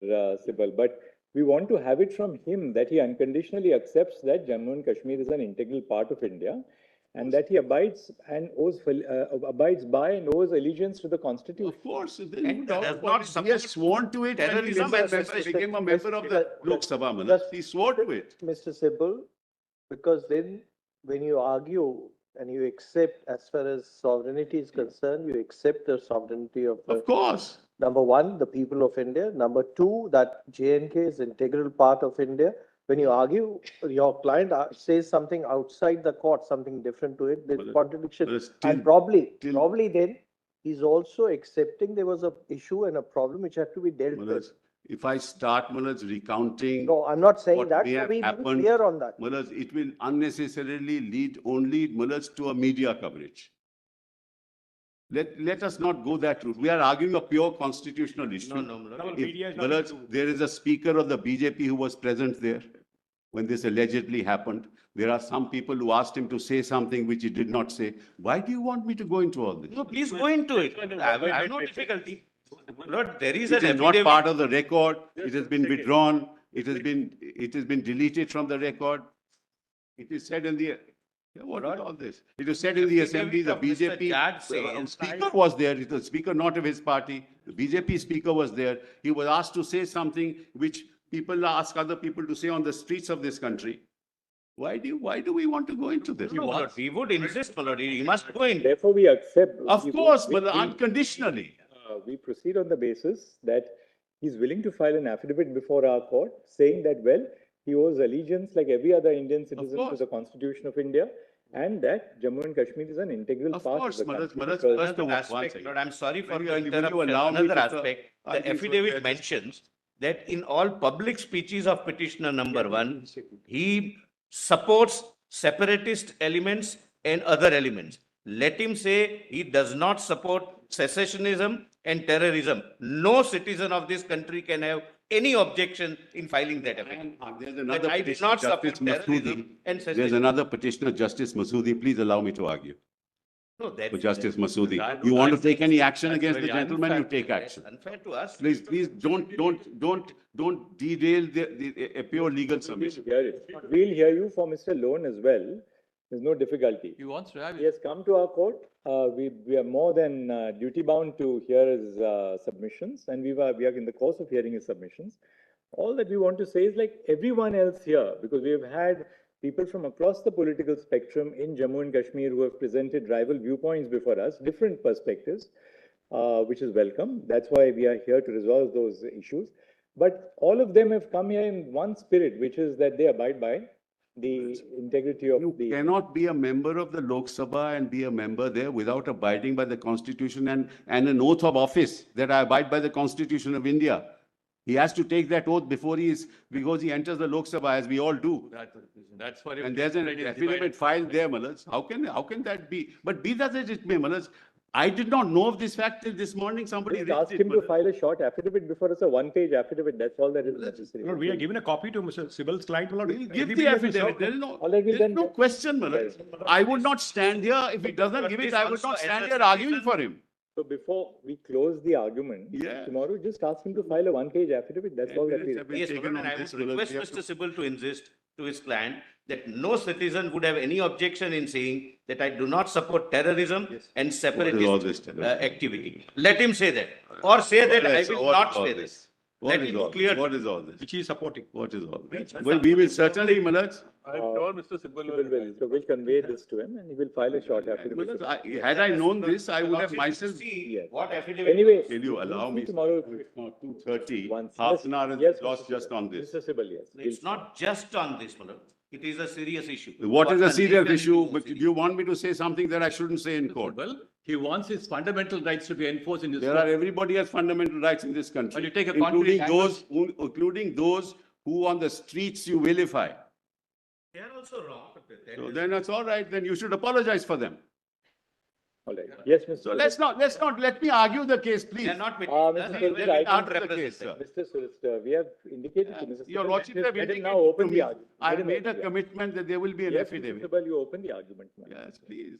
Sibal, but we want to have it from him that he unconditionally accepts that Jammu and Kashmir is an integral part of India, and that he abides by and owes allegiance to the Constitution. Of course, And does not he has sworn to it when he became a member of the Lok Sabha. Manoj. He swore to it. Mr. Sibal, because then when you argue and you accept, as far as sovereignty is concerned, you accept the sovereignty of the, Of course. number one, the people of India. Number two, that JNK is integral part of India. When you argue, your client says something outside the court, something different to it, there's contradiction. And probably then he's also accepting there was an issue and a problem which had to be dealt with. If I start, Manoj, recounting. No, I'm not saying what that. may So have be happened, clear on that. Manoj, it will unnecessarily lead only, Manoj, to a media coverage. Let us not go that route. We are arguing a pure constitutional issue. Manoj, there is a speaker of the BJP who was present there when this allegedly happened. There are some people who asked him to say something which he did not say. Why do you want me to go into all this? No, please go into it. I have no difficulty. Lord, there is It is not part of the record. It has been withdrawn. It has been deleted from the record. It is said in the. What is all this? It was said in the assembly. The BJP speaker was there. It was speaker not of his party. The BJP speaker was there. He was asked to say something which people ask other people to say on the streets of this country. Why do we want to go into this? No, Lord, we would insist, Lord, you must go in. Therefore, we accept. Of course, but unconditionally. We proceed on the basis that he's willing to file an affidavit before our court saying that, well, he owes allegiance like every other Indian citizen to the Constitution of India, and that Jammu and Kashmir is an integral part of the country. Lord, I'm sorry for your interruption. Another aspect, the affidavit mentions that in all public speeches of petitioner number 1, he supports separatist elements and other elements. Let him say he does not support secessionism and terrorism. No citizen of this country can have any objection in filing that affidavit. There's another petitioner, Justice Masoodi. There's another petitioner, Justice Masoodi. Please allow me to argue. No, that's Justice Masoodi. You want to take any action against the gentleman, you take action. Unfair to us. Please don't derail a pure legal submission. We'll hear you for Mr. Lone as well. There's no difficulty. He wants to have He has come to our court. We are more than duty bound to hear his submissions, and we are in the course of hearing his submissions. All that we want to say is, like everyone else here, because we have had people from across the political spectrum in Jammu and Kashmir who have presented rival viewpoints before us, different perspectives, which is welcome. That's why we are here to resolve those issues. But all of them have come here in one spirit, which is that they abide by the integrity of You cannot be a member of the Lok Sabha and be a member there without abiding by the Constitution and an oath of office that I abide by the Constitution of India. He has to take that oath because he enters the Lok Sabha, as we all do. That's what. And there's an affidavit filed there, Manoj. How can that be? But be that as it may, Manoj, I did not know of this fact till this morning. Somebody asked him to file a short affidavit before us, a one-page affidavit. That's all that is necessary. No, we are given a copy to Mr. Sibal's client. We'll give the affidavit. There is no question, Manoj. I would not stand here. If he doesn't give it, I would not stand here arguing for him. So before we close the argument, tomorrow just ask him to file a one-page affidavit. That's all that is. Yes, and I would request Mr. Sibal to insist to his client that no citizen would have any objection in saying that I do not support terrorism and separatist activity. Let him say that. Or say that I will not say this. Let it be clear. What is all this? Which he is supporting. What is all this? Well, we will certainly, Manoj. I'm sure Mr. Sibal will. So we'll convey this to him and he will file a short affidavit. Had I known this, I would have myself. What affidavit? Anyway, Will you allow me tomorrow? 2:30. Half an hour is lost just on this. Mr. Sibal, yes. It's not just on this, Manoj. It is a serious issue. What is a serious issue? But do you want me to say something that I shouldn't say in court? Well, he wants his fundamental rights to be enforced in this. Everybody has fundamental rights in this country. But you take a including those who on the streets you vilify. They are also wrong. So then that's all right. Then you should apologize for them. All right. Yes, Mr. So let me argue the case, please. They are not Mr. Solicitor, we have indicated to Mr. Your Lordship, now open the argument. I made a commitment that there will be an affidavit. Mr. Sibal, you open the argument. Yes, please.